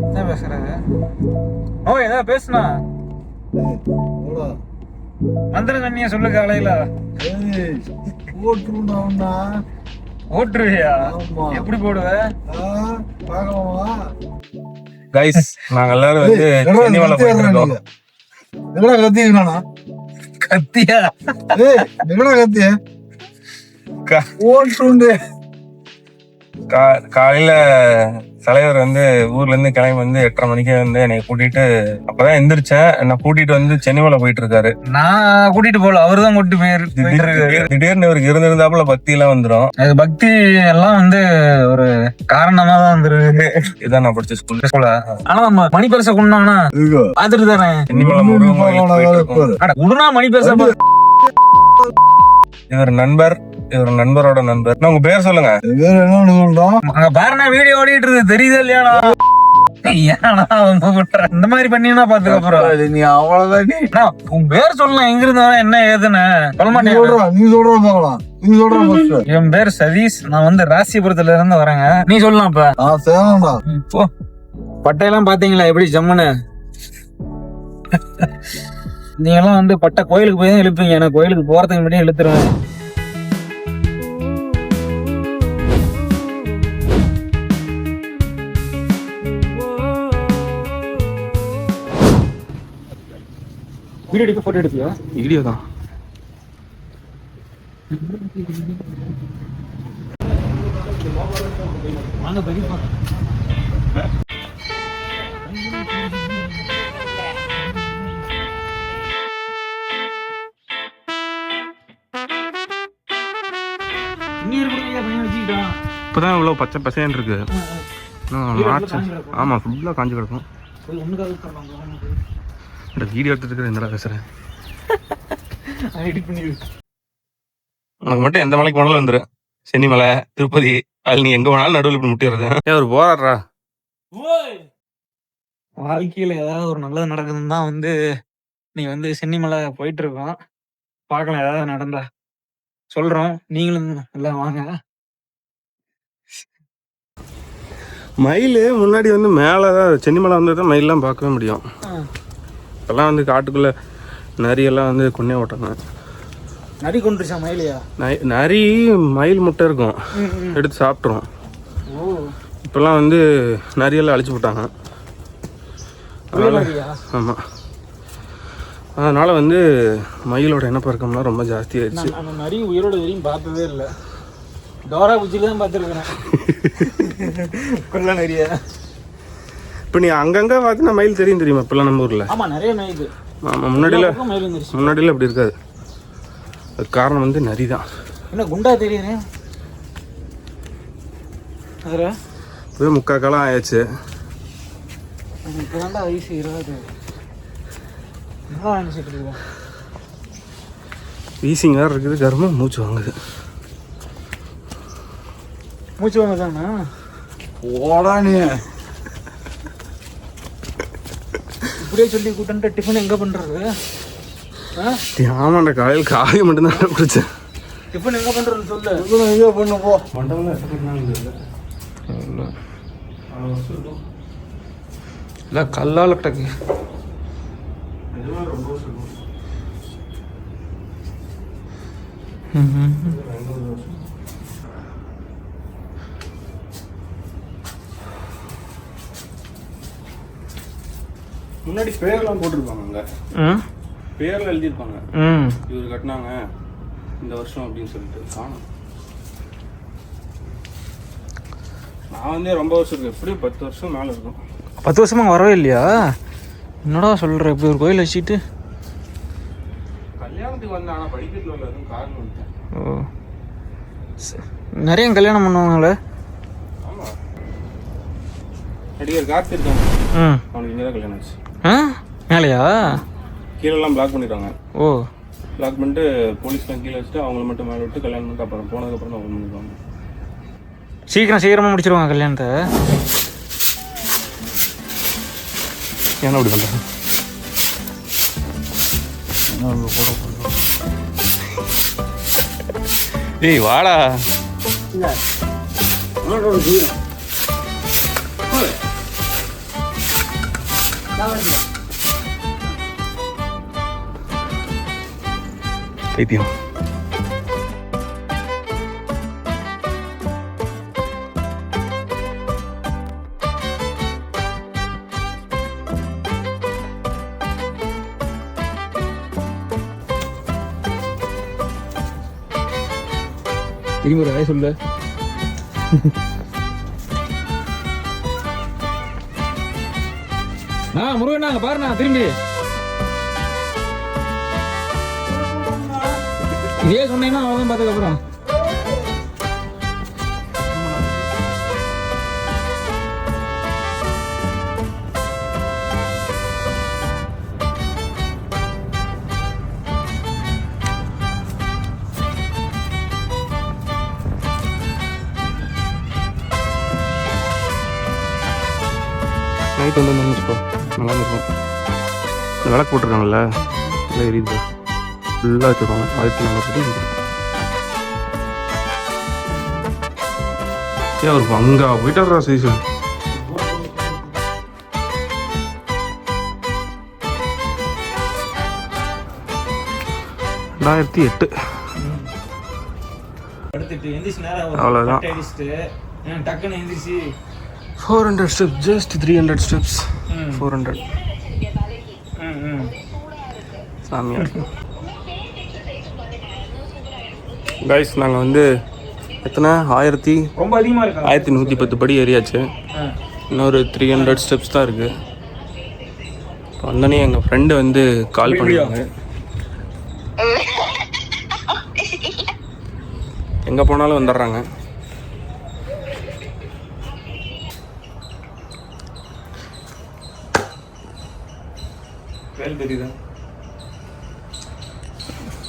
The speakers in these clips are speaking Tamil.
என்ன பேசுறாங்க? ஓ ஏதாவது பேசுனா மந்திர தண்ணிய சொல்லு காலையில ஓட்டுருவியா? எப்படி போடுவ? கைஸ் நாங்க எல்லாரும் வந்து சென்னிமலை போயிட்டு இருக்கோம். கத்தியா? காலையில தலைவர் வந்து ஊர்ல இருந்து கிளம்பி வந்து 8:30 மணிக்கே வந்து என்னை கூட்டிட்டு, அப்பதான் எந்திரிச்சேன். என்ன கூட்டிட்டு வந்து சென்னிமலை போயிட்டு இருக்காரு. நான் கூட்டிட்டு போல, அவருதான் கூட்டிட்டு போயிருக்காரு. திடீர்னு இவருக்கு இருந்திருந்தாப்புல பக்தி எல்லாம் வந்துடும். அது பக்தி எல்லாம் வந்து ஒரு காரணமா தான் வந்துருக்கு. இதான் நான் படிச்ச ஸ்கூல்ல. ஆனா நம்ம மணி பெருசா கொண்டானா பாத்துட்டு தானே சென்னிமலை முருகன் கோயிலுக்கு போயிட்டு இருக்கோம். உடனா மணி பெருசா இவர் நண்பர், இவர் நண்பரோட நண்பர். உங்க பேர் சொல்லுங்க. அங்க பாருண்ணா வீடியோ ஓடிட்டு இருக்கு, தெரியுது இல்லையானா? இந்த மாதிரி பண்ணீங்கன்னா பாத்துக்க அப்புறம் நீ அவ்வளவுதான். உன் பேர் சொல்லலாம், எங்க இருந்தா என்ன ஏதுன்னு சொல்ல மாட்டேன். நீ சொல்ற என் பேர் சதீஷ், நான் வந்து ராசிபுரத்துல இருந்து வரேங்க. நீ சொல்லலாம் இப்ப. இப்போ பட்டையெல்லாம் பாத்தீங்களா எப்படி ஜம்முன்னு? நீங்க எல்லாம் வந்து பட்டை கோயிலுக்கு போய் தான் இழுப்பீங்க, எனக்கு கோயிலுக்கு போறதுக்கு முன்னாடியே இழுத்துருவேன். வீடியோ எடுக்க போட்டோ எடுப்பியா? வீடியோ தான். வாங்க பெரியப்பா. இப்பதான் இவ்வளவு பச்சை பசேன்னு இருக்கு. ஆமா ஃபுல்லா காஞ்சி கிடக்கும். இந்த வீடியோ எடுத்துட்டு இருக்கிற என்னடா பேசுறேன்? உனக்கு மட்டும் எந்த மலைக்கு போனாலும் வந்துரு. சென்னிமலை, திருப்பதி, அது நீ எங்க போனாலும் நடுவில் இப்படி முட்டிடுறது. ஒரு போராடுறா. வாழ்க்கையில ஏதாவது ஒரு நல்லது நடக்குதுன்னு தான் வந்து நீ வந்து சென்னிமலை போயிட்டு இருக்கோம். பார்க்கலாம் ஏதாவது நடந்தா சொல்றோம். நீங்களும் எல்லாம் வாங்க. மயில் முன்னாடி வந்து மேலதான் சென்னிமலை வந்து தான் மயிலெல்லாம் பார்க்கவே முடியும். இப்பெல்லாம் வந்து காட்டுக்குள்ள நரியெல்லாம் வந்து கொன்னே ஓட்டாங்க. நரி கொண்டுருச்சா மயிலையா? நரி மயில் முட்டை இருக்கும், எடுத்து சாப்பிட்றோம். இப்பெல்லாம் வந்து நரியெல்லாம் அழிச்சு போட்டாங்க. ஆமாம், அதனால வந்து மயிலோட இனப்பெருக்கம்லாம் ரொம்ப ஜாஸ்தி ஆயிடுச்சு. அந்த நரி உயிரோட வரையும் பார்த்ததே இல்லை. டோரா பூச்சில தான் பார்த்துருக்கிறேன். கொள்ள நரிய இப்போ நீ அங்கங்கே பார்த்தினா மயில் தெரியும் தெரியுமா? இப்பெல்லாம் நம்ம ஊரில். ஆமாம், நிறைய மயில். ஆமாம், முன்னாடியில் அப்படி இருக்காது. அது காரணம் வந்து நரி தான். என்ன குண்டா தெரியுறேன்? இப்போவே 3/4 காலம் ஆயாச்சு. இப்போதான்டா வயசு 20. வீசிங் வேறு இருக்குது, கருமம் மூச்சு வாங்குது. மூச்சு வாங்குதாண்ணா? ஓடா நீ இப்படியே சொல்லி கூட்டன்ட்டு டிஃபன் எங்கே பண்ணுறது? ஆமாண்டா, காலையில் காய் மட்டும்தான் குடிச்சேன். டிஃபன் எங்கே பண்ணுறது சொல்லு. இதோ பண்ணு போ. இல்லை கல்லால் டக்கு முன்னாடி பேர்லாம் போட்டிருப்பாங்க. அங்கே பேர்லாம் எழுதியிருப்பாங்க, இவர் கட்டினாங்க இந்த வருஷம் அப்படின்னு சொல்லிட்டு. காணும். நான் வந்து ரொம்ப வருஷம் இருக்கு, எப்படியும் 10 வருஷம் மேலே இருக்கும். 10 வருஷமா வரவே இல்லையா? என்னடா சொல்கிற? இப்படி ஒரு கோயில் வச்சுட்டு கல்யாணத்துக்கு வந்தேன், ஆனால் படிக்கிறதுல உள்ள எதுவும் காரணம் வந்துட்டேன். ஓ, நிறைய கல்யாணம் பண்ணுவாங்களே. ஆமாம், நடிகர் கார்த்தி இருக்காங்க, அவனுக்கு இங்கே தான் கல்யாணம் ஆச்சு. மேலையா? கீழெல்லாம் பிளாக் பண்ணிடுவாங்க. ஓ, பிளாக் பண்ணிட்டு போலீஸ்லாம் கீழே வச்சுட்டு அவங்கள மட்டும் மேலே விட்டு கல்யாணம் பண்ணிட்டு அப்புறம் போனதுக்கப்புறம் தான் ஓப்பன் பண்ணிடுவாங்க. சீக்கிரமாக முடிச்சிருவாங்க கல்யாணத்தை. ஏன்னா அப்படி பண்ணுறேன்? ஏய் வாடா. பைத்தியம். திரும்பி ஒரு சொல்லு. முருகண்ணா பாருண்ணா திரும்பி இதே சொன்னீங்கன்னா அவன் பார்த்ததுக்கு அப்புறம் நைட் வந்து நினைச்சுக்கோ நல்லா இருக்கும். இந்த விளக்கு போட்டிருக்காங்கல்ல நல்லா எரியுது ஃபுல்லாக வச்சுருக்காங்க 1400 ஏன் ஒரு அங்கே போயிட்டாரா சைஸு. 2008 அவ்வளோதான். 400 steps, just 300 steps. 400 சாமியார். கைஸ் நாங்கள் வந்து எத்தனை 1110 படி ஏறியாச்சு. இன்னொரு 300 ஸ்டெப்ஸ் தான் இருக்குது. வந்தோடனே எங்கள் ஃப்ரெண்டு வந்து கால் பண்ணிடுவாங்க. எங்கே போனாலும் வந்துடுறாங்க.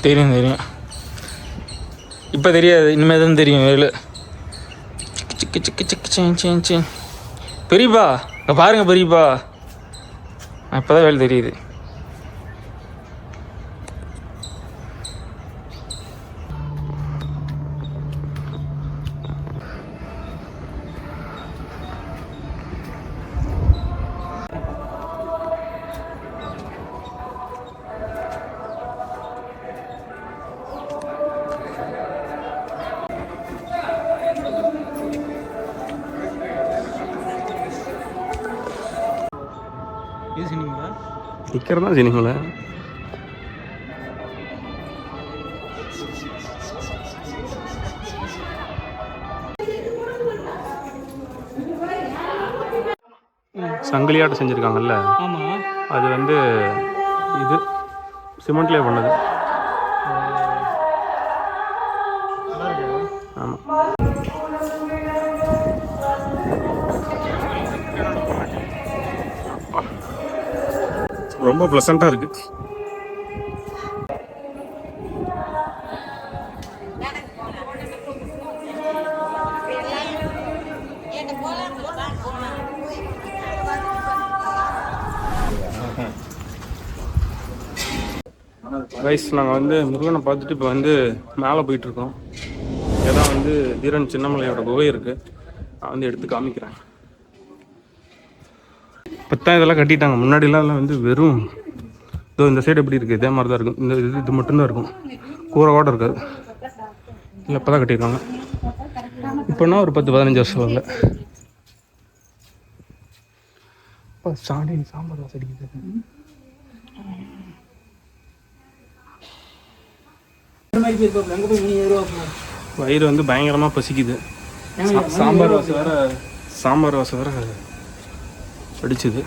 தெரியும் தெரியும். இப்போ தெரியாது, இனிமேல் தான் தெரியும். வேலு சிக்கு சிக்கு சிக்கு சிக்கு பெரியப்பா இங்கே பாருங்க பெரியப்பா. இப்போ தான் வேலை தெரியுது. நிற்கிறது தான் சினிமாவில். சங்கிலியாட்டம் செஞ்சுருக்காங்கல்ல, அது வந்து இது சிமெண்ட்லேயே பண்ணது. ஆமாம். ரொம்ப ப்ளசண்ட்டாக இருக்குது. ரைஸ் நாங்கள் வந்து முருகனை பார்த்துட்டு இப்போ வந்து மேலே போயிட்டுருக்கோம். இதான் வந்து தீரன் சின்னமலையோட குகை இருக்குது. நான் வந்து எடுத்து காமிக்கிறேன். இப்போ தான் இதெல்லாம் கட்டிட்டாங்க. முன்னாடிலாம் வந்து வெறும் இதோ இந்த சைடு எப்படி இருக்குது இதே மாதிரி தான் இருக்கும். இந்த இது மட்டும்தான் இருக்கும், கூரை கூட இருக்காது. இல்லை இப்போ தான் கட்டியிருக்காங்க. இப்போனா ஒரு 10-15 வருஷம் இல்லை. இப்போ சாம்பார் வாசம் அடிக்குது. வயிறு வந்து பயங்கரமாக பசிக்குது. சாம்பார் வாசம் வேற அடிச்சுது.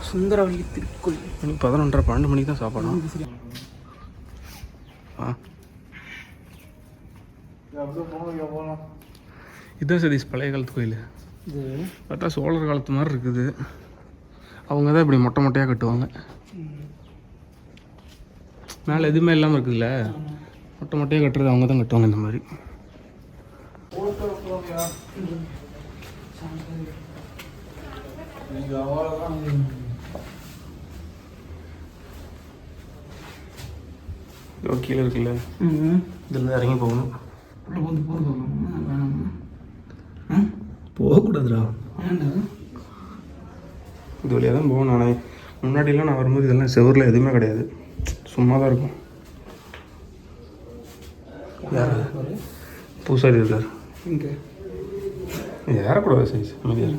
சுந்தரவழி திருக்கோயில். மணி 11:30-12 மணிக்கு தான் சாப்பிடணும். இதுதான் சதீஷ் பழைய காலத்து கோயில். பார்த்தா சோழர் காலத்து மாதிரி இருக்குது. அவங்க தான் இப்படி மொட்டை மொட்டையாக கட்டுவாங்க. மேலே எதுவுமே இல்லாமல் இருக்குதுல்ல, மொட்டை மொட்டையாக கட்டுறது அவங்க தான் கட்டுவாங்க இந்த மாதிரி. கீழே இருக்குல்ல, இதில் இறங்கி போகணும். போகக்கூடாதுடா, இது வழியாக தான் போகணும். ஆனால் முன்னாடிலாம் நான் வரும்போது இதெல்லாம் செவரில் எதுவுமே கிடையாது, சும்மா தான் இருக்கும். யார் பூசாரி இருக்கார் இங்கே ஏறக்கூடாது சைஸ் அமைதியார்.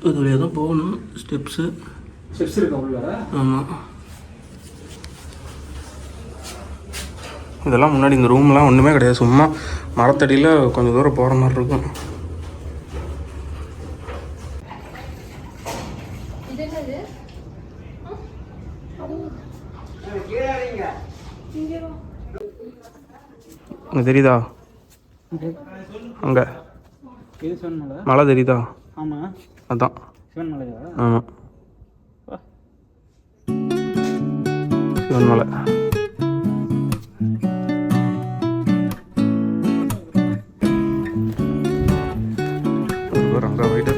இது வழியாக தான் போகணும். ஸ்டெப்ஸு இருக்கா உள்ள? ஆமாம். இதெல்லாம் முன்னாடி இந்த ரூம்லாம் ஒன்றுமே கிடையாது, சும்மா மரத்தடியில் கொஞ்சம் தூரம் போகிற மாதிரி இருக்கும். அங்கே தெரியுதா? அங்கே இது சிவன்மலை. மலை தெரியுதா? ஆமாம், அதான் சிவன்மலையா? ஆமாம், சிவன்மலை. அங்கே போயிட்டு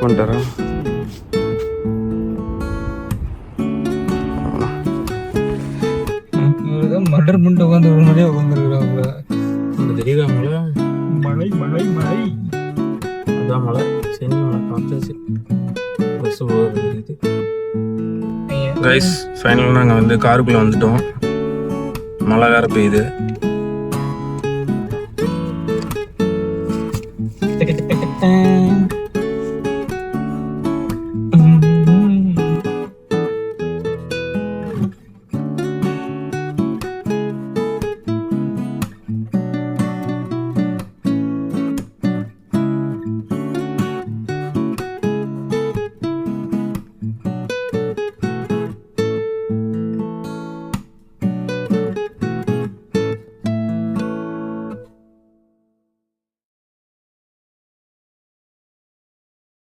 கொண்டுறா. மர்டர் பண்ணிட்டு உட்காந்து ஒரு மாதிரியே உட்காந்துருக்குறாங்க. அங்கே தெரியுதா மலை? மழை மழை மழை. அதான் மலை, சென்னி மலை. பார்த்தாச்சு பஸ்ஸு போகிறது. கைஸ் ஃபைனலாக நாங்கள் வந்து காருக்குள்ளே வந்துட்டோம். மழை வேறு பெய்யுது.